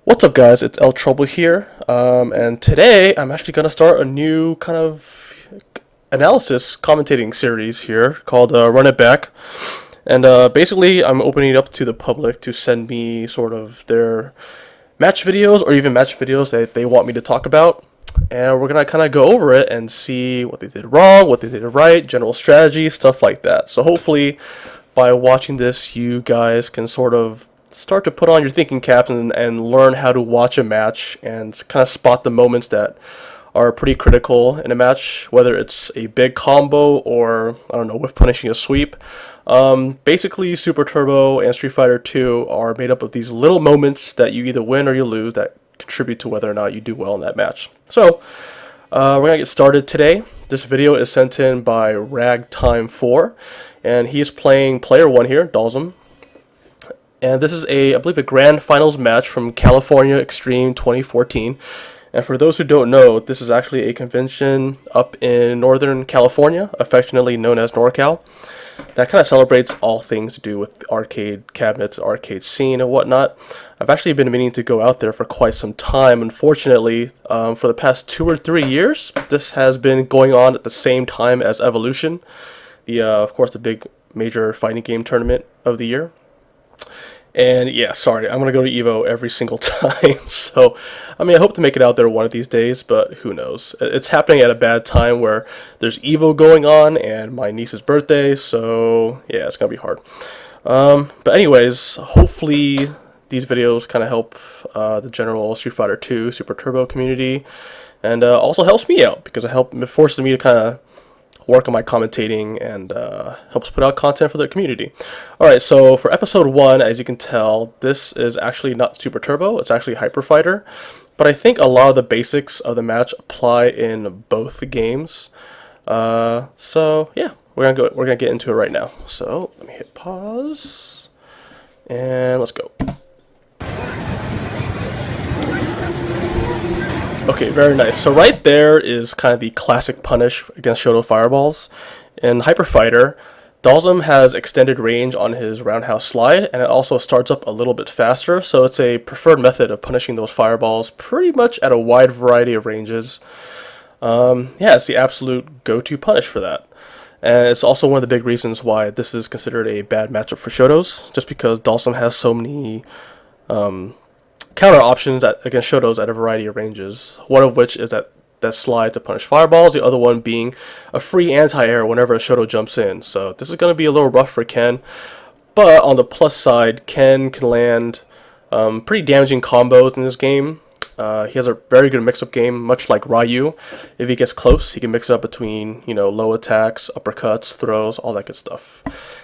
What's up, guys? It's El Trouble here, and today I'm actually going to start a new kind of analysis commentating series here called Run It Back. And basically, I'm opening it up to the public to send me sort of their match videos or even match videos that they want me to talk about. And we're going to kind of go over it and see what they did wrong, what they did right, general strategy, stuff like that. So hopefully, by watching this, you guys can sort of start to put on your thinking caps and learn how to watch a match and kind of spot the moments that are pretty critical in a match, whether it's a big combo or, I don't know, with punishing a sweep. Basically, Super Turbo and Street Fighter 2 are made up of these little moments that you either win or you lose that contribute to whether or not you do well in that match. So, we're going to get started today. This video is sent in by Ragtime4, and he's playing player 1 here, Dalsum. And this is I believe, a grand finals match from California Extreme 2014. And for those who don't know, this is actually a convention up in Northern California, affectionately known as NorCal, that kind of celebrates all things to do with arcade cabinets, arcade scene, and whatnot. I've actually been meaning to go out there for quite some time. Unfortunately, for the past 2 or 3 years, this has been going on at the same time as Evolution, of course, the big major fighting game tournament of the year. And yeah, sorry, I'm going to go to EVO every single time. So, I mean, I hope to make it out there one of these days, but who knows. It's happening at a bad time where there's EVO going on and my niece's birthday, so yeah, it's going to be hard. But anyways, hopefully these videos kind of help the general Street Fighter 2 Super Turbo community, and also helps me out because it forces me to kind of work on my commentating and helps put out content for the community. Alright, so for episode 1, as you can tell, this is actually not Super Turbo, it's actually Hyper Fighter. But I think a lot of the basics of the match apply in both the games. So yeah, we're gonna get into it right now. So let me hit pause and let's go. Okay, very nice. So right there is kind of the classic punish against Shoto Fireballs. In Hyper Fighter, Dalsum has extended range on his roundhouse slide, and it also starts up a little bit faster, so it's a preferred method of punishing those fireballs pretty much at a wide variety of ranges. Yeah, it's the absolute go-to punish for that. And it's also one of the big reasons why this is considered a bad matchup for Shotos, just because Dalsum has so many counter options against Shotos at a variety of ranges. One of which is that slide to punish fireballs, the other one being a free anti-air whenever a Shoto jumps in. So this is going to be a little rough for Ken, but on the plus side, Ken can land pretty damaging combos in this game. He has a very good mix-up game, much like Ryu. If he gets close, he can mix it up between, low attacks, uppercuts, throws, all that good stuff.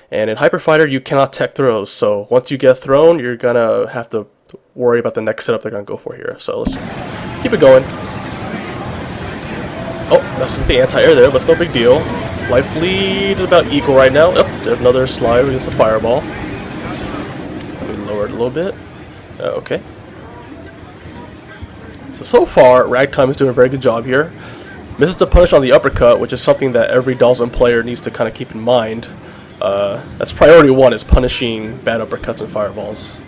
And in Hyper Fighter, you cannot tech throws, so once you get thrown, you're going to have to worry about the next setup they're going to go for here. So let's keep it going. Oh, that's the anti-air there, but it's no big deal. Life lead is about equal right now. Oh, there's another slide against a fireball. Let me lower it a little bit. Okay. So far, Ragtime is doing a very good job here. Misses the punish on the uppercut, which is something that every Dalsum player needs to kind of keep in mind. That's priority 1, is punishing bad uppercuts and fireballs.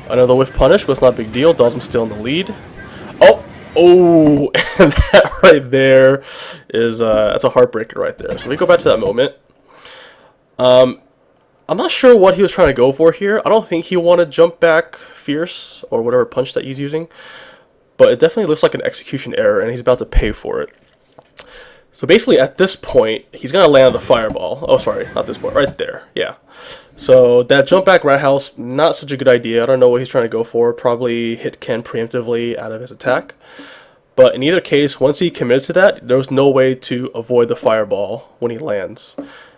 Another whiff punish, but it's not a big deal. Dalsum's still in the lead. Oh, and that right there is that's a heartbreaker right there. So we go back to that moment. I'm not sure what he was trying to go for here. I don't think he wanted jump back fierce or whatever punch that he's using, but it definitely looks like an execution error, and he's about to pay for it. So basically, at this point, he's gonna land the fireball. Oh, sorry, not this point, right there. Yeah. So that jump back roundhouse, not such a good idea. I don't know what he's trying to go for. Probably hit Ken preemptively out of his attack. But in either case, once he committed to that, there was no way to avoid the fireball when he lands.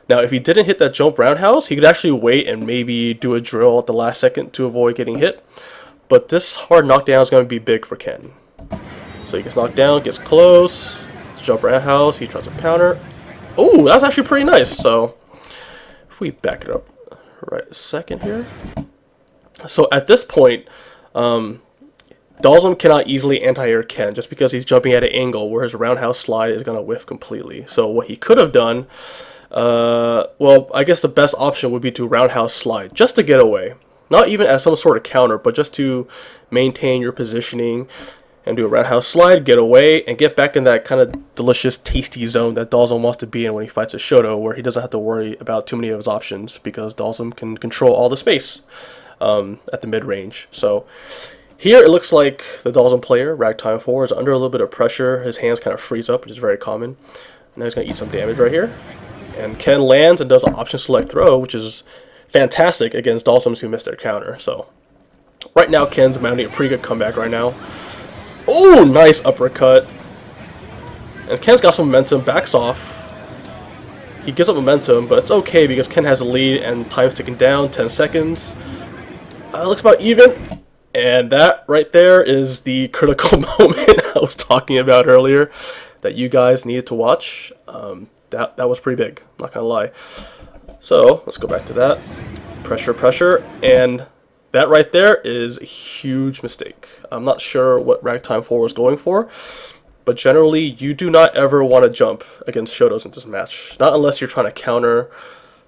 Now, if he didn't hit that jump roundhouse, he could actually wait and maybe do a drill at the last second to avoid getting hit. But this hard knockdown is going to be big for Ken. So he gets knocked down, gets close, jump roundhouse, he tries to counter. Oh, that's actually pretty nice. So if we back it up right a second here. So at this point, Dalsum cannot easily anti-air Ken just because he's jumping at an angle where his roundhouse slide is going to whiff completely. So what he could have done, well, I guess the best option would be to roundhouse slide just to get away. not even as some sort of counter, but just to maintain your positioning and do a roundhouse slide, get away, and get back in that kind of delicious, tasty zone that Dalsum wants to be in when he fights a Shoto, where he doesn't have to worry about too many of his options because Dalsum can control all the space at the mid-range. So here it looks like the Dalsum player, Ragtime4, is under a little bit of pressure. His hands kind of freeze up, which is very common. Now he's going to eat some damage right here. And Ken lands and does an option select throw, which is fantastic against Dalsums who missed their counter. So right now Ken's mounting a pretty good comeback right now. Oh, nice uppercut. And Ken's got some momentum, backs off. He gives up momentum, but it's okay because Ken has a lead and time's ticking down, 10 seconds. Looks about even. And that right there is the critical moment I was talking about earlier that you guys needed to watch. That was pretty big, I'm not gonna lie. So let's go back to that. Pressure, pressure, and that right there is a huge mistake. I'm not sure what Ragtime4 was going for, but generally you do not ever want to jump against Shotos in this match. Not unless you're trying to counter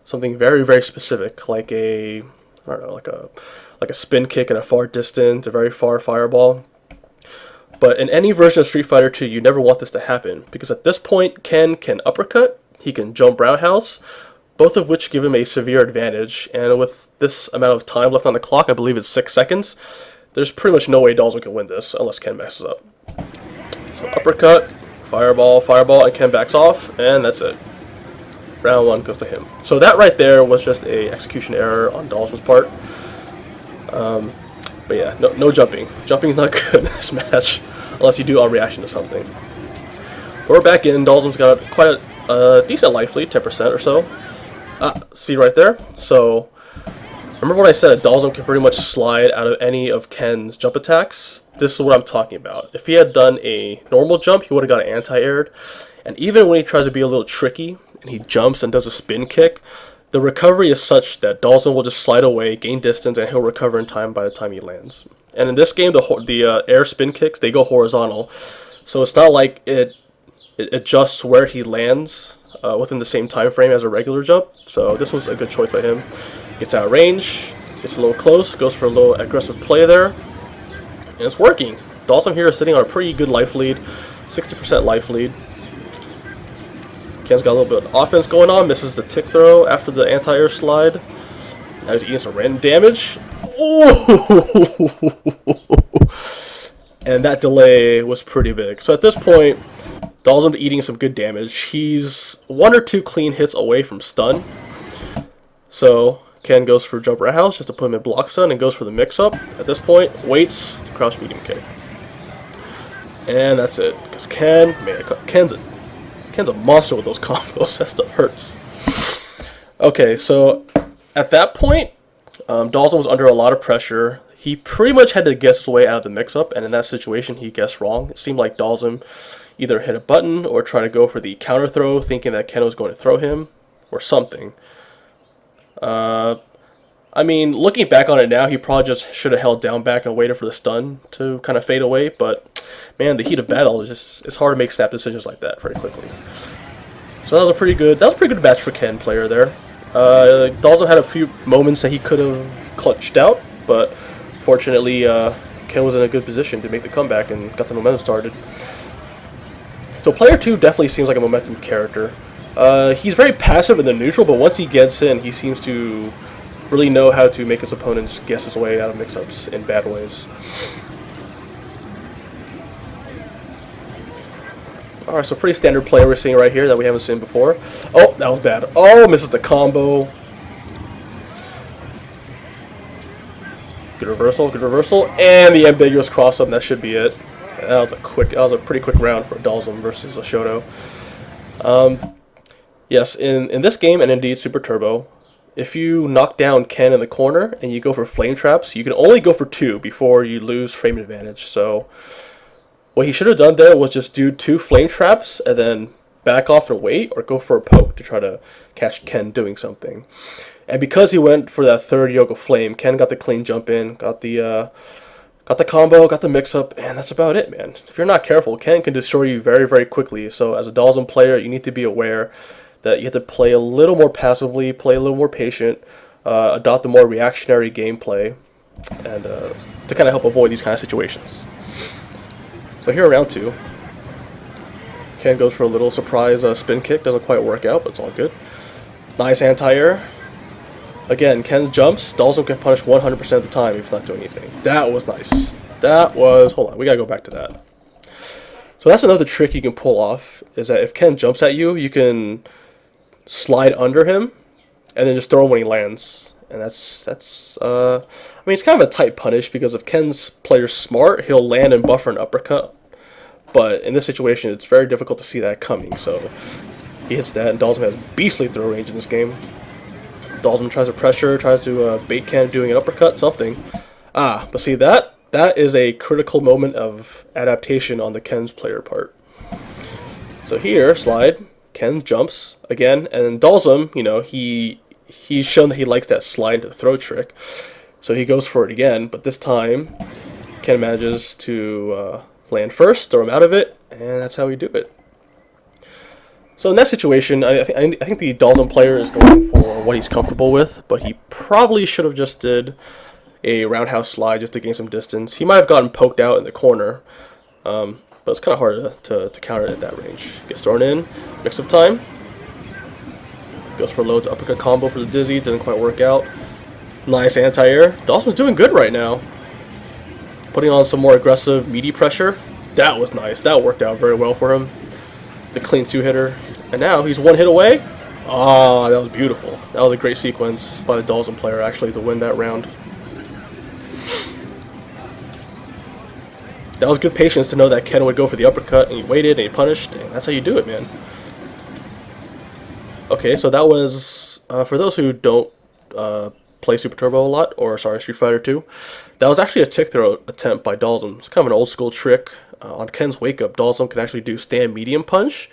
something very, very specific, like a, I don't know, like a spin kick at a far distance, a very far fireball. But in any version of Street Fighter 2, you never want this to happen, because at this point, Ken can uppercut, he can jump roundhouse, both of which give him a severe advantage, and with this amount of time left on the clock, I believe it's 6 seconds, there's pretty much no way Dalsum can win this, unless Ken messes up. So uppercut, fireball, fireball, and Ken backs off, and that's it. Round 1 goes to him. So that right there was just a execution error on Dalsum's part. But yeah, no jumping. Jumping's not good in this match, unless you do on reaction to something. But we're back in. Dalsum's got quite a decent life lead, 10% or so. See right there? So, remember what I said, Dalsum can pretty much slide out of any of Ken's jump attacks? This is what I'm talking about. If he had done a normal jump, he would have got anti-aired. And even when he tries to be a little tricky, and he jumps and does a spin kick, the recovery is such that Dalsum will just slide away, gain distance, and he'll recover in time by the time he lands. And in this game, the air spin kicks, they go horizontal. So it's not like it adjusts where he lands within the same time frame as a regular jump. So this was a good choice by him. Gets out of range, gets a little close, goes for a little aggressive play there. And it's working. Dalsum here is sitting on a pretty good life lead, 60% life lead. Ken's got a little bit of offense going on, misses the tick throw after the anti-air slide. Now he's eating some random damage. Ooh! And that delay was pretty big. So at this point, Dalsum eating some good damage. He's 1 or 2 clean hits away from stun. So Ken goes for jump roundhouse just to put him in block stun and goes for the mix-up. At this point, waits, crouch medium kick. And that's it. Because Ken's a monster with those combos. That stuff hurts. Okay, so at that point, Dalsum was under a lot of pressure. He pretty much had to guess his way out of the mix-up, and in that situation, he guessed wrong. It seemed like Dalsum either hit a button or tried to go for the counter throw, thinking that Ken was going to throw him, or something. I mean, looking back on it now, he probably just should have held down back and waited for the stun to kind of fade away, but man, the heat of battle is just, it's hard to make snap decisions like that very quickly. So that was a pretty good match for Ken player there. Dalsum had a few moments that he could have clutched out, but fortunately Ken was in a good position to make the comeback and got the momentum started. So player 2 definitely seems like a momentum character. He's very passive in the neutral, but once he gets in, he seems to really know how to make his opponents guess his way out of mix-ups in bad ways. Alright, so pretty standard play we're seeing right here that we haven't seen before. Oh, that was bad. Oh, misses the combo. Good reversal, and the ambiguous cross-up, and that should be it. That was a pretty quick round for Dalsum versus a Shoto. Yes, in this game, and indeed Super Turbo, if you knock down Ken in the corner and you go for flame traps, you can only go for 2 before you lose frame advantage. So what he should have done there was just do 2 flame traps and then back off and wait, or go for a poke to try to catch Ken doing something. And because he went for that 3rd Yoga Flame, Ken got the clean jump in, got the combo, got the mix-up, and that's about it, man. If you're not careful, Ken can destroy you very, very quickly. So as a Dalsum player, you need to be aware that you have to play a little more passively, play a little more patient. adopt a more reactionary gameplay, and to kind of help avoid these kind of situations. So here, round 2. Ken goes for a little surprise spin kick. Doesn't quite work out, but it's all good. Nice anti-air. Again, Ken jumps. Dalsum can punish 100% of the time if he's not doing anything. That was nice. That was... Hold on, we gotta go back to that. So that's another trick you can pull off, is that if Ken jumps at you, you can slide under him, and then just throw him when he lands. And that's I mean, it's kind of a tight punish, because if Ken's player smart, he'll land and buffer an uppercut. But in this situation, it's very difficult to see that coming. So he hits that, and Dalsum has beastly throw range in this game. Dalsum tries to pressure, tries to bait Ken doing an uppercut, something. But see, that is a critical moment of adaptation on the Ken's player part. So here, slide, Ken jumps again, and Dalsum, you know, he's shown that he likes that slide into the throw trick. So he goes for it again, but this time, Ken manages to land first, throw him out of it, and that's how we do it. So in that situation, I think the Dalsum player is going for what he's comfortable with, but he probably should have just did a roundhouse slide just to gain some distance. He might have gotten poked out in the corner, but it's kind of hard to counter it at that range. Gets thrown in, mix-up time. Goes for a low to uppercut combo for the dizzy, didn't quite work out. Nice anti-air. Dalsum's doing good right now. Putting on some more aggressive, meaty pressure. That was nice. That worked out very well for him. The clean 2-hitter. And now he's 1 hit away. Ah, that was beautiful. That was a great sequence by the Dalsum player, actually, to win that round. That was good patience to know that Ken would go for the uppercut, and he waited, and he punished, and that's how you do it, man. Okay, so that was, for those who don't play Super Turbo a lot, or sorry, Street Fighter 2, that was actually a tick throw attempt by Dalsum. It's kind of an old school trick. On Ken's wake up, Dalsum can actually do stand medium punch,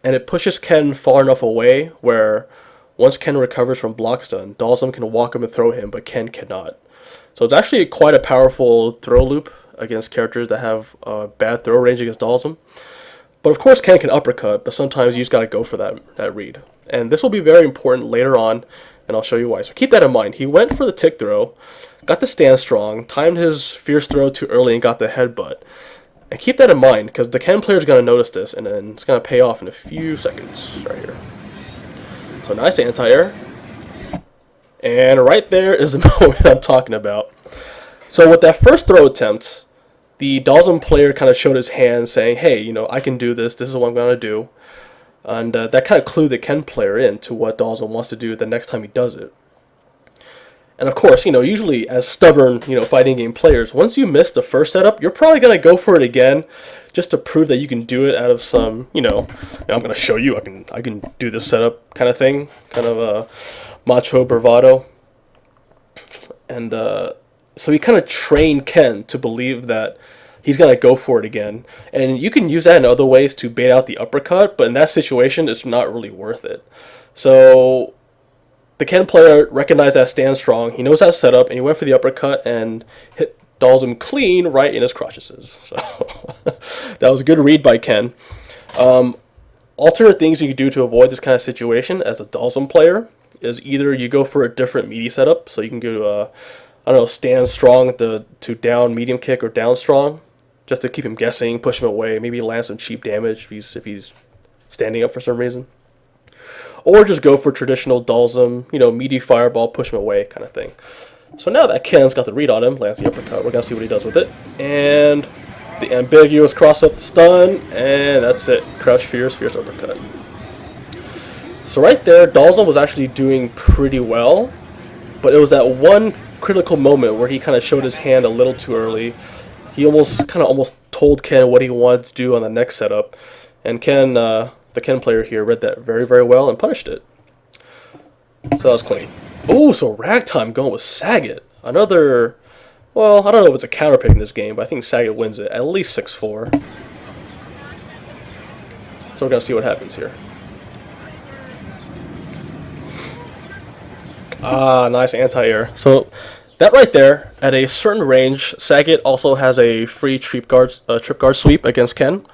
and it pushes Ken far enough away where once Ken recovers from block stun, Dalsum can walk him and throw him, but Ken cannot. So it's actually quite a powerful throw loop against characters that have bad throw range against Dalsum. But of course Ken can uppercut, but sometimes you just gotta go for that read. And this will be very important later on, and I'll show you why. So keep that in mind. He went for the tick throw, got the stand strong, timed his fierce throw too early, and got the headbutt. And keep that in mind, because the Ken player is going to notice this, and then it's going to pay off in a few seconds, right here. So nice anti-air. And right there is the moment I'm talking about. So with that first throw attempt, the Dalsum player kind of showed his hand, saying, hey, you know, I can do this, this is what I'm going to do. And that kind of clued the Ken player in to what Dalsum wants to do the next time he does it. And of course, you know, usually as stubborn, you know, fighting game players, once you miss the first setup, you're probably going to go for it again just to prove that you can do it out of some, you know, I'm going to show you I can do this setup kind of thing, kind of a macho bravado. And so he kind of trained Ken to believe that he's going to go for it again. And you can use that in other ways to bait out the uppercut, but in that situation, it's not really worth it. So the Ken player recognized that stand strong. He knows that setup, and he went for the uppercut and hit Dalsum clean right in his crotches. So that was a good read by Ken. Alternate things you can do to avoid this kind of situation as a Dalsum player is either you go for a different meaty setup, so you can go I don't know, stand strong to down medium kick or down strong, just to keep him guessing, push him away, maybe land some cheap damage if he's standing up for some reason. Or just go for traditional Dalsum, you know, meaty fireball, push him away kind of thing. So now that Ken's got the read on him, lands the uppercut, we're going to see what he does with it. And the ambiguous cross-up stun, and that's it. Crouch fierce uppercut. So right there, Dalsum was actually doing pretty well, but it was that one critical moment where he kind of showed his hand a little too early. He almost told Ken what he wanted to do on the next setup, and Ken, the Ken player here, read that very, very well and punished it. So that was clean. Oh, so Ragtime going with Sagat. Another, well, I don't know if it's a counter pick in this game, but I think Sagat wins it, at least 6-4. So we're going to see what happens here. Ah, nice anti-air. So that right there, at a certain range, Sagat also has a free trip guard sweep against Ken.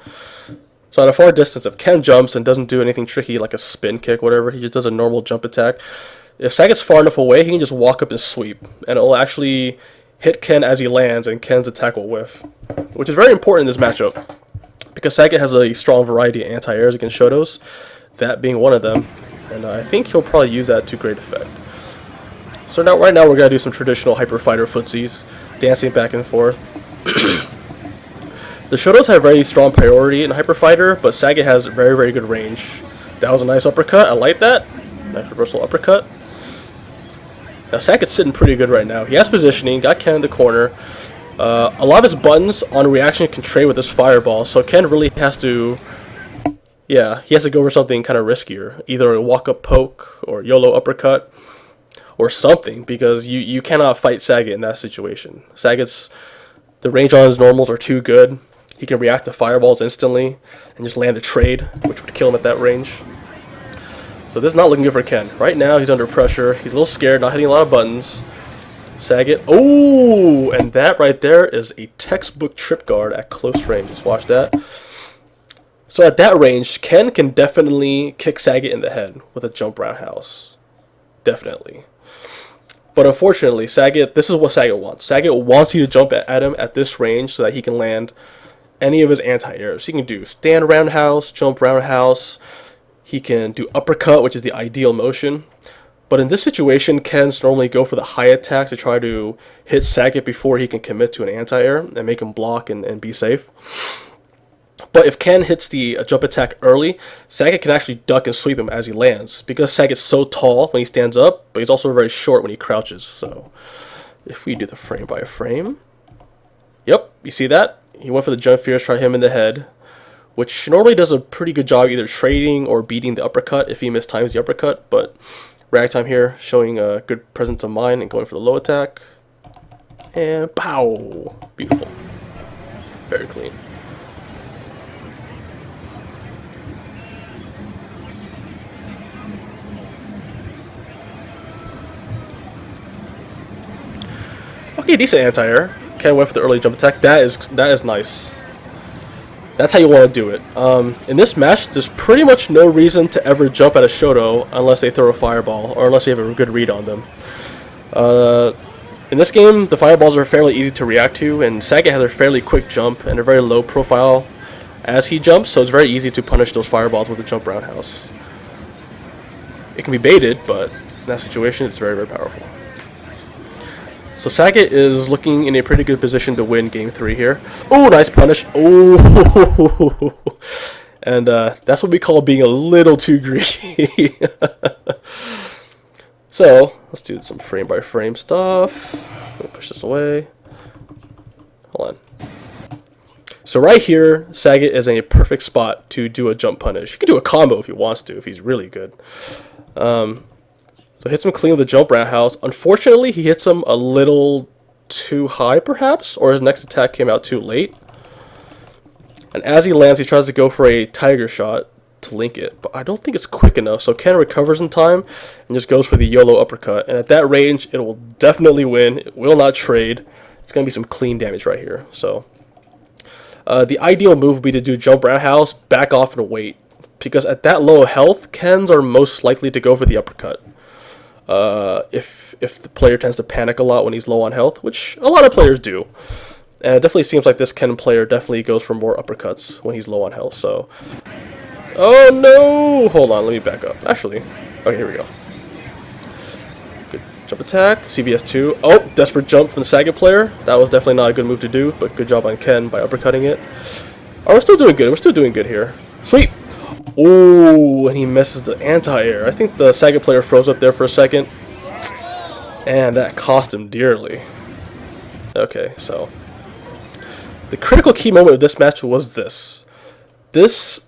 So at a far distance, if Ken jumps and doesn't do anything tricky like a spin kick, whatever, he just does a normal jump attack, If Sagat's far enough away, he can just walk up and sweep, and it'll actually hit Ken as he lands, and Ken's attack will whiff, which is very important in this matchup, because Sagat has a strong variety of anti-airs against Shotos, that being one of them, and I think he'll probably use that to great effect. So right now we're going to do some traditional Hyper Fighter footsies, dancing back and forth. The Shotos have very strong priority in Hyper Fighter, but Sagat has very, very good range. That was a nice uppercut, I like that. Nice reversal uppercut. Now Sagat's sitting pretty good right now. He has positioning, got Ken in the corner. A lot of his buttons on reaction can trade with his fireball, so Ken really has to, yeah, he has to go for something kind of riskier. Either a walk-up poke or YOLO uppercut or something, because you cannot fight Sagat in that situation. Sagat's, the range on his normals are too good. He can react to fireballs instantly and just land a trade, which would kill him at that range. So this is not looking good for Ken. Right now he's under pressure. He's a little scared, not hitting a lot of buttons. Sagat, oh, and that right there is a textbook trip guard at close range. Just watch that. So at that range, Ken can definitely kick Sagat in the head with a jump roundhouse. Definitely. But unfortunately, Sagat, this is what Sagat wants. Sagat wants you to jump at him at this range so that he can land any of his anti-airs. He can do stand roundhouse, jump roundhouse. He can do uppercut, which is the ideal motion. But in this situation, Ken's normally go for the high attack to try to hit Sagat before he can commit to an anti-air and make him block and be safe. But if Ken hits the jump attack early, Sagat can actually duck and sweep him as he lands, because Sagat's so tall when he stands up, but he's also very short when he crouches. So if we do the frame by frame, yep, you see that? He went for the jump fierce, try him in the head, which normally does a pretty good job either trading or beating the uppercut if he mistimes the uppercut, but Ragtime here showing a good presence of mind and going for the low attack. And pow! Beautiful. Very clean. Okay, decent anti-air. Ken went for the early jump attack. That is nice. That's how you want to do it. In this match, there's pretty much no reason to ever jump at a Shoto unless they throw a fireball or unless you have a good read on them. In this game, the fireballs are fairly easy to react to, and Sagat has a fairly quick jump and a very low profile as he jumps, so it's very easy to punish those fireballs with a jump roundhouse. It can be baited, but in that situation, it's very, very powerful. So Sagat is looking in a pretty good position to win Game 3 here. Oh, nice punish. Oh, and that's what we call being a little too greedy. So let's do some frame by frame stuff. Let me push this away. Hold on. So right here, Sagat is in a perfect spot to do a jump punish. He can do a combo if he wants to, if he's really good. So hits him clean with a jump roundhouse. Unfortunately, he hits him a little too high, perhaps, or his next attack came out too late. And as he lands, he tries to go for a tiger shot to link it, but I don't think it's quick enough. So Ken recovers in time and just goes for the YOLO uppercut. And at that range, it will definitely win. It will not trade. It's going to be some clean damage right here. So the ideal move would be to do jump roundhouse, back off, and wait. Because at that low health, Kens are most likely to go for the uppercut. If the player tends to panic a lot when he's low on health, which a lot of players do. And it definitely seems like this Ken player definitely goes for more uppercuts when he's low on health, so... Oh no! Hold on, let me back up. Actually, okay, here we go. Good jump attack, CVS 2. Oh, desperate jump from the Sagat player. That was definitely not a good move to do, but good job on Ken by uppercutting it. Oh, we're still doing good. We're still doing good here. Sweet! Oh, and he misses the anti-air. I think the Sagat player froze up there for a second. And that cost him dearly. Okay, so... the critical key moment of this match was this. This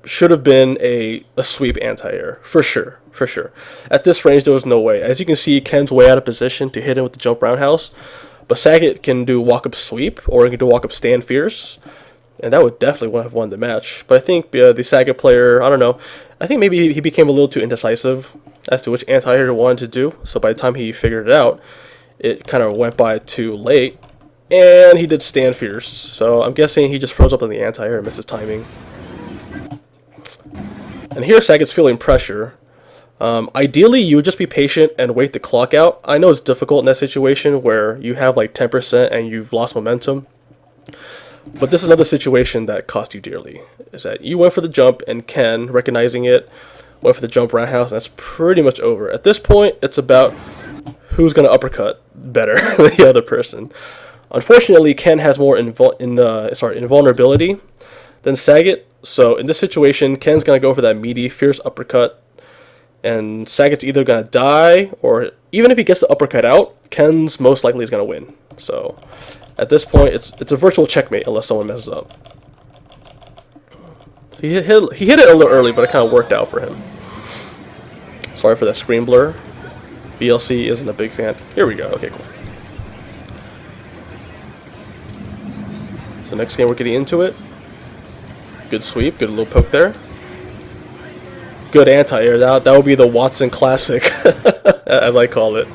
should have been a sweep anti-air, for sure, for sure. At this range, there was no way. As you can see, Ken's way out of position to hit him with the jump roundhouse. But Sagat can do walk-up sweep, or he can do walk-up stand fierce. And that would definitely have won the match. But I think the Sagat player, I don't know, I think maybe he became a little too indecisive as to which anti-air he wanted to do. So by the time he figured it out, it kind of went by too late. And he did stand fierce. So I'm guessing he just froze up on the anti-air and missed his timing. And here Sagat's feeling pressure. Ideally, you would just be patient and wait the clock out. I know it's difficult in that situation where you have like 10% and you've lost momentum. But this is another situation that cost you dearly. Is that you went for the jump and Ken, recognizing it, went for the jump roundhouse, and that's pretty much over. At this point, it's about who's going to uppercut better than the other person. Unfortunately, Ken has more invulnerability than Sagat. So in this situation, Ken's going to go for that meaty, fierce uppercut. And Sagat's either going to die, or even if he gets the uppercut out, Ken's most likely is going to win. So at this point, it's a virtual checkmate unless someone messes up. So he hit it a little early, but it kind of worked out for him. Sorry for that screen blur. VLC isn't a big fan. Here we go. Okay, cool. So next game we're getting into it. Good sweep. Good little poke there. Good anti-air. That would be the Watson classic, as I call it.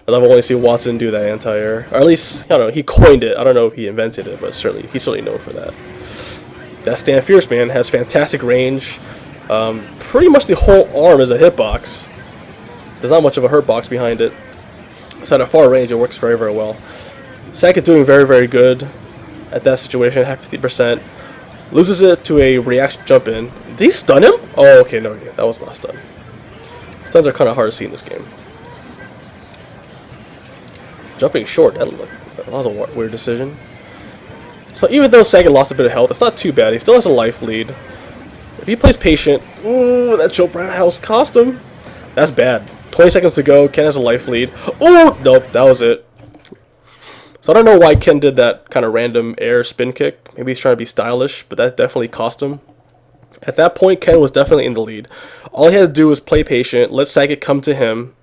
I've only seen Watson do that anti-air. Or at least, I don't know, he coined it. I don't know if he invented it, but he's certainly known for that. That Stand Fierce, man, has fantastic range. Pretty much the whole arm is a hitbox. There's not much of a hurt box behind it. So at a far range, it works very, very well. Sagat doing very, very good at that situation, half 50%. Loses it to a reaction jump in. Did he stun him? Oh, okay, no, that was not a stun. Stuns are kind of hard to see in this game. Jumping short, that was a weird decision. So even though Sagat lost a bit of health, it's not too bad. He still has a life lead. If he plays patient, ooh, that jump roundhouse cost him. That's bad. 20 seconds to go. Ken has a life lead. Oh, nope, that was it. So I don't know why Ken did that kind of random air spin kick. Maybe he's trying to be stylish, but that definitely cost him. At that point, Ken was definitely in the lead. All he had to do was play patient, let Sagat come to him,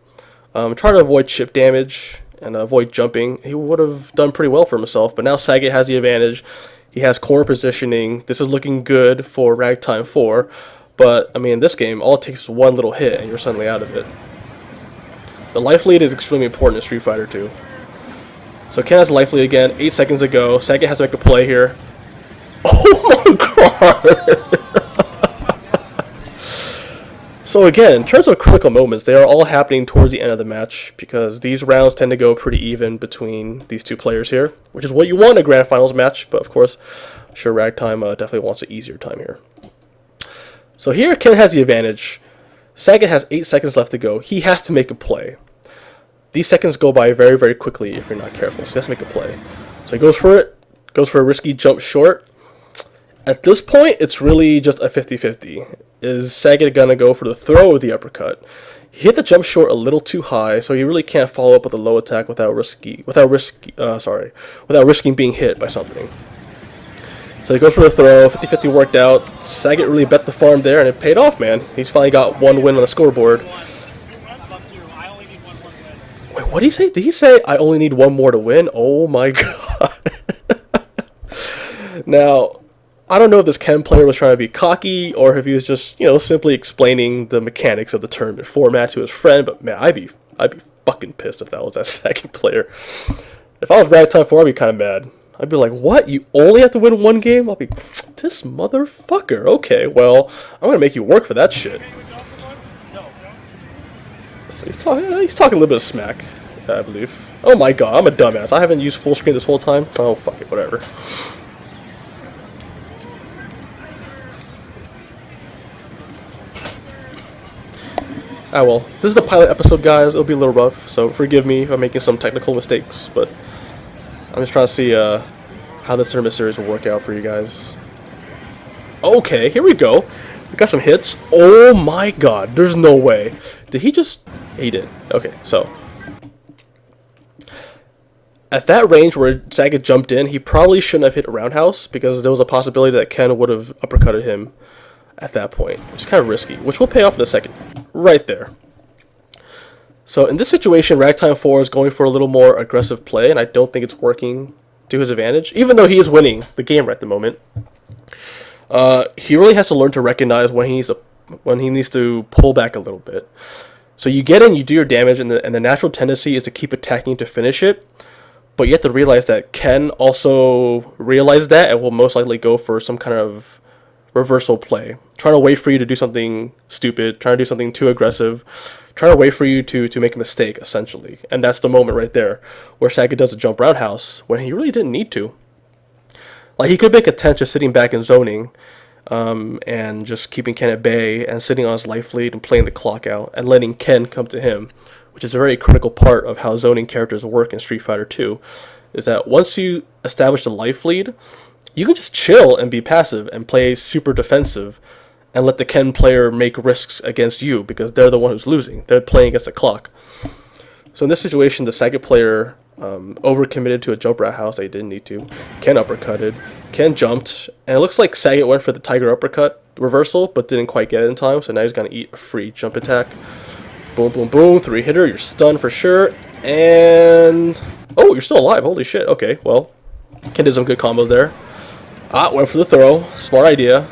try to avoid chip damage, and avoid jumping. He would have done pretty well for himself, but now Sagat has the advantage. He has corner positioning. This is looking good for Ragtime 4, but, I mean, in this game, all it takes is one little hit, and you're suddenly out of it. The life lead is extremely important in Street Fighter 2. So Ken has a life lead again, 8 seconds to go. Sagat has to make a play here. Oh my god! So again, in terms of critical moments, they are all happening towards the end of the match because these rounds tend to go pretty even between these two players here, which is what you want in a Grand Finals match, but of course, I'm sure Ragtime definitely wants an easier time here. So here, Ken has the advantage. Sagat has 8 seconds left to go. He has to make a play. These seconds go by very, very quickly if you're not careful, so he has to make a play. So he goes for it, goes for a risky jump short. At this point, it's really just a 50-50. Is Sagat gonna go for the throw or the uppercut? He hit the jump short a little too high, so he really can't follow up with a low attack without risking being hit by something. So he goes for the throw. 50-50 worked out. Sagat really bet the farm there, and it paid off, man. He's finally got one win on the scoreboard. Wait, what did he say? Did he say I only need one more to win? Oh my god. Now, I don't know if this Ken player was trying to be cocky or if he was just, simply explaining the mechanics of the tournament format to his friend, but man, I'd be fucking pissed if that was that second player. If I was Ragtime 4, I'd be kind of mad. I'd be like, what? You only have to win one game? I'll be, this motherfucker. Okay, well, I'm going to make you work for that shit. So he's talking a little bit of smack, I believe. Oh my god, I'm a dumbass. I haven't used full screen this whole time. Oh, fuck it, whatever. Ah well, this is the pilot episode, guys. It'll be a little rough, so forgive me if I'm making some technical mistakes, but I'm just trying to see how this tournament series will work out for you guys. Okay, here we go. We got some hits. Oh my god, there's no way. Did he just... He did. Okay, so at that range where Sagat jumped in, he probably shouldn't have hit a roundhouse because there was a possibility that Ken would have uppercutted him at that point, which is kind of risky, which will pay off in a second. Right there. So in this situation, Ragtime 4 is going for a little more aggressive play, and I don't think it's working to his advantage, even though he is winning the game right at the moment. He really has to learn to recognize when he needs to pull back a little bit. So you get in, you do your damage, and the natural tendency is to keep attacking to finish it, but you have to realize that Ken also realized that and will most likely go for some kind of reversal play, trying to wait for you to do something stupid, trying to do something too aggressive, trying to wait for you to make a mistake, essentially. And that's the moment right there where Sagat does a jump roundhouse when he really didn't need to. Like, he could make a tent just sitting back and zoning, and just keeping Ken at bay and sitting on his life lead and playing the clock out and letting Ken come to him, which is a very critical part of how zoning characters work in Street Fighter 2, is that once you establish the life lead, you can just chill and be passive and play super defensive and let the Ken player make risks against you because they're the one who's losing. They're playing against the clock. So in this situation, the Sagat player overcommitted to a jump roundhouse that he didn't need to. Ken uppercutted. Ken jumped. And it looks like Sagat went for the Tiger uppercut reversal, but didn't quite get it in time. So now he's going to eat a free jump attack. Boom, boom, boom. 3-hitter. You're stunned for sure. And... oh, you're still alive. Holy shit. Okay, well, Ken did some good combos there. Went for the throw. Smart idea.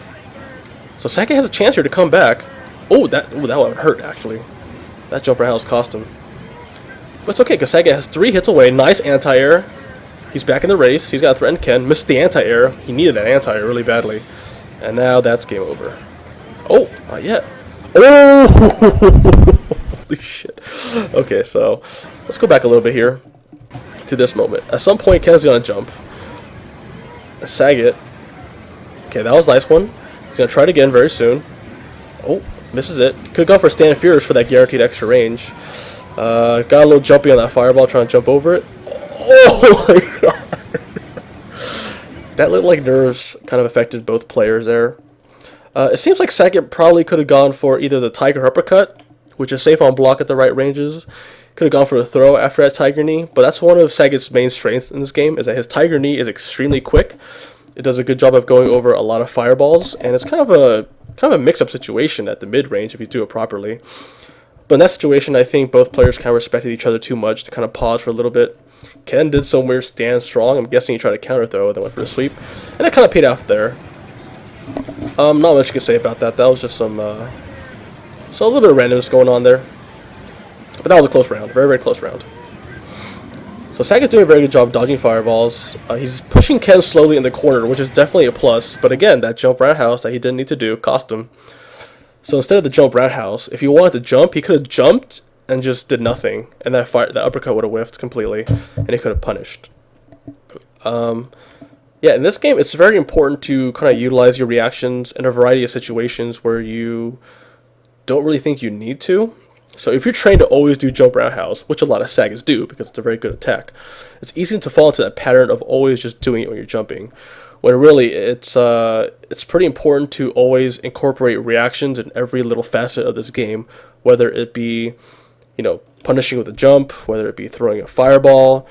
So Sagat has a chance here to come back. That would hurt, actually. That jump roundhouse cost him. But it's okay, because Sagat has 3 hits away. Nice anti-air. He's back in the race. He's got to threaten Ken. Missed the anti-air. He needed that anti-air really badly. And now that's game over. Oh, not yet. Oh! Holy shit. Okay, so let's go back a little bit here to this moment. At some point, Ken's going to jump. Sagat. Okay, that was a nice one. He's going to try it again very soon. Oh, misses it. Could have gone for stand fierce for that guaranteed extra range. Got a little jumpy on that fireball, trying to jump over it. Oh my god. That looked like nerves kind of affected both players there. It seems like Sagat probably could have gone for either the Tiger uppercut, which is safe on block at the right ranges. Could have gone for a throw after that Tiger knee, but that's one of Sagat's main strengths in this game, is that his Tiger knee is extremely quick. It does a good job of going over a lot of fireballs, and it's kind of a mix-up situation at the mid-range if you do it properly. But in that situation, I think both players kind of respected each other too much to kind of pause for a little bit. Ken did some weird stand strong. I'm guessing he tried to counter throw, then went for a sweep, and it kind of paid off there. Not much you can say about that. That was just some a little bit of randomness going on there. But that was a close round, very, very close round. So Sagat's doing a very good job dodging fireballs. He's pushing Ken slowly in the corner, which is definitely a plus. But again, that jump roundhouse that he didn't need to do cost him. So instead of the jump roundhouse, if he wanted to jump, he could have jumped and just did nothing. And that uppercut would have whiffed completely, and he could have punished. Yeah, in this game, it's very important to kind of utilize your reactions in a variety of situations where you don't really think you need to. So if you're trained to always do jump roundhouse, which a lot of Sagats do because it's a very good attack, it's easy to fall into that pattern of always just doing it when you're jumping. When really it's pretty important to always incorporate reactions in every little facet of this game, whether it be, punishing with a jump, whether it be throwing a fireball,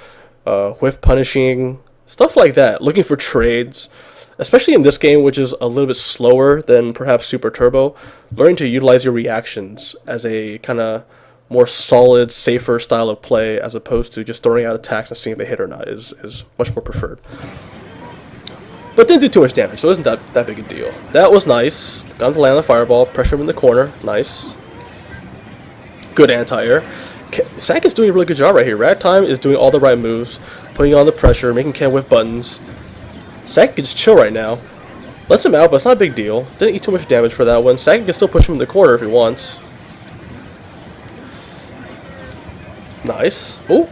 whiff punishing, stuff like that. Looking for trades, especially in this game, which is a little bit slower than perhaps Super Turbo. Learning to utilize your reactions as a kind of more solid, safer style of play, as opposed to just throwing out attacks and seeing if they hit or not, is much more preferred. But didn't do too much damage, so it wasn't that big a deal. That was nice. Got him to land on the fireball, pressure him in the corner. Nice. Good anti-air. Sagat's doing a really good job right here. Ragtime is doing all the right moves, putting on the pressure, making Ken whiff buttons. Sagat can just chill right now. Lets him out, but it's not a big deal. Didn't eat too much damage for that one. Sagat can still push him in the corner if he wants. Nice. Oh!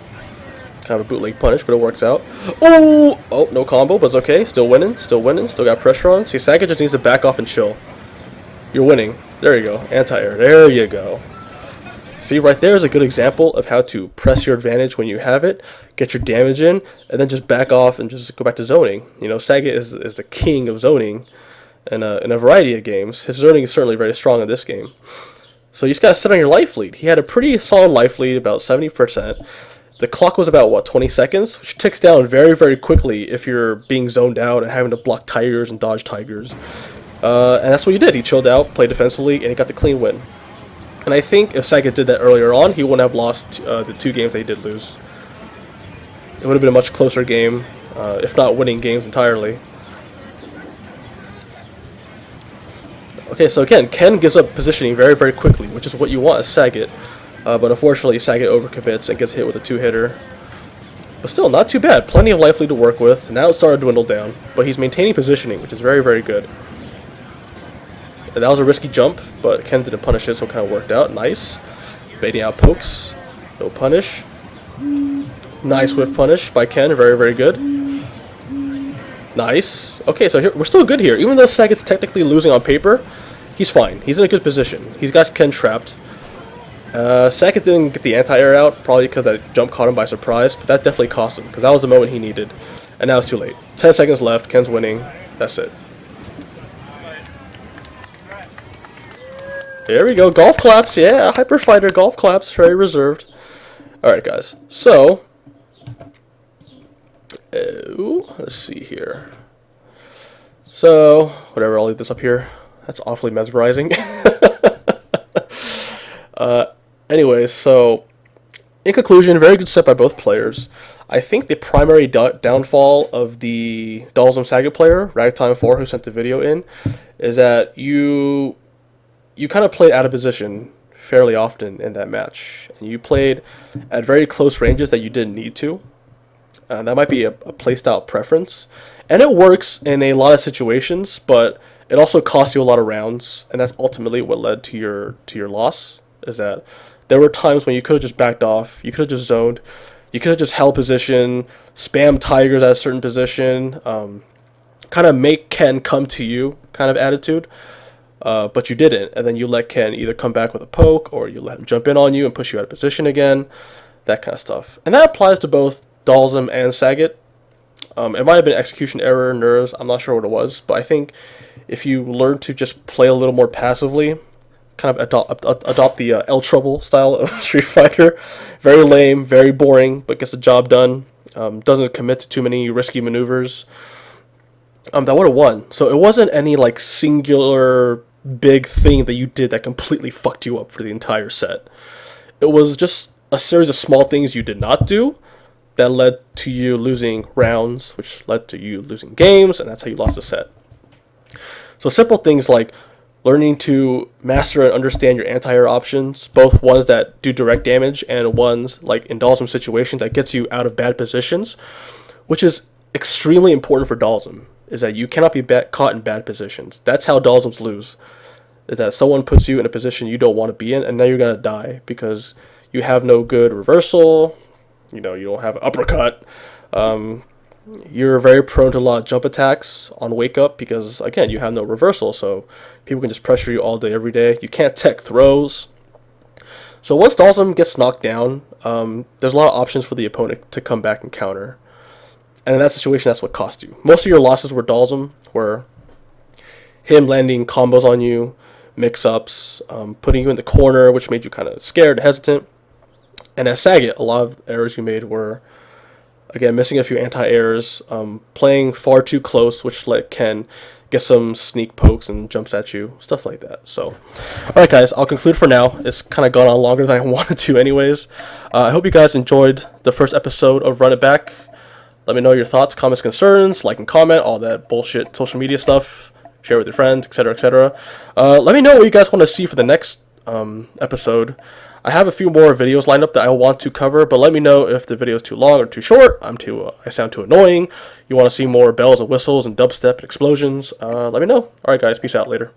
Kind of a bootleg punish, but it works out. Oh! Oh, no combo, but it's okay. Still winning. Still winning. Still got pressure on. See, Sagat just needs to back off and chill. You're winning. There you go. Anti-air. There you go. See, right there is a good example of how to press your advantage when you have it, get your damage in, and then just back off and just go back to zoning. Sagat is the king of zoning in a variety of games. His zoning is certainly very strong in this game. So you just got to sit on your life lead. He had a pretty solid life lead, about 70%. The clock was about, 20 seconds, which ticks down very, very quickly if you're being zoned out and having to block tigers and dodge tigers. And that's what he did. He chilled out, played defensively, and he got the clean win. And I think if Sagat did that earlier on, he wouldn't have lost the 2 games that he did lose. It would have been a much closer game, if not winning games entirely. Okay, so again, Ken gives up positioning very, very quickly, which is what you want as Sagat. But unfortunately, Sagat overcommits and gets hit with a 2-hitter. But still, not too bad. Plenty of life lead to work with. Now it's started to dwindle down, but he's maintaining positioning, which is very, very good. And that was a risky jump, but Ken didn't punish it, so it kind of worked out. Nice. Baiting out pokes. No punish. Nice whiff punish by Ken. Very, very good. Nice. Okay, so here, we're still good here. Even though Sagat's technically losing on paper, he's fine. He's in a good position. He's got Ken trapped. Sagat didn't get the anti-air out, probably because that jump caught him by surprise, but that definitely cost him, because that was the moment he needed. And now it's too late. 10 seconds left. Ken's winning. That's it. There we go. Golf claps. Yeah, Hyper Fighter golf claps. Very reserved. Alright, guys. So, let's see here. So, whatever. I'll leave this up here. That's awfully mesmerizing. Anyways, so, in conclusion, very good set by both players. I think the primary downfall of the Dalsum Sagat player, Ragtime4, who sent the video in, is that you kind of played out of position fairly often in that match. And you played at very close ranges that you didn't need to. That might be a playstyle preference. And it works in a lot of situations, but it also costs you a lot of rounds. And that's ultimately what led to your loss, is that there were times when you could have just backed off, you could have just zoned, you could have just held position, spam tigers at a certain position, kind of make Ken come to you kind of attitude. But you didn't, and then you let Ken either come back with a poke, or you let him jump in on you and push you out of position again, that kind of stuff. And that applies to both Dalsum and Sagat. It might have been execution error, nerves, I'm not sure what it was, but I think if you learn to just play a little more passively, kind of adopt the El Trouble style of Street Fighter, very lame, very boring, but gets the job done, doesn't commit to too many risky maneuvers, that would have won. So it wasn't any like singular big thing that you did that completely fucked you up for the entire set. It was just a series of small things you did not do that led to you losing rounds, which led to you losing games, and that's how you lost the set. So simple things like learning to master and understand your anti-air options, both ones that do direct damage and ones like in Dalsum situations that gets you out of bad positions, which is extremely important for Dalsum, is that you cannot be caught in bad positions. That's how Dalsums lose, is that someone puts you in a position you don't want to be in, and now you're going to die because you have no good reversal, you don't have an uppercut, you're very prone to a lot of jump attacks on wake up because, again, you have no reversal, so people can just pressure you all day, every day. You can't tech throws. So once Dalsum gets knocked down, there's a lot of options for the opponent to come back and counter. And in that situation, that's what cost you. Most of your losses were Dalsum, were him landing combos on you, mix-ups, putting you in the corner, which made you kind of scared, hesitant. And as Sagat, a lot of errors you made were, again, missing a few anti-airs, playing far too close, which let Ken get some sneak pokes and jumps at you, stuff like that. So, alright guys, I'll conclude for now. It's kind of gone on longer than I wanted to anyways. I hope you guys enjoyed the first episode of Run It Back. Let me know your thoughts, comments, concerns, like and comment, all that bullshit social media stuff. Share with your friends, etc., etc. Let me know what you guys want to see for the next episode. I have a few more videos lined up that I want to cover, but let me know if the video is too long or too short. I sound too annoying. You want to see more bells and whistles and dubstep and explosions. Let me know. Alright guys, peace out, later.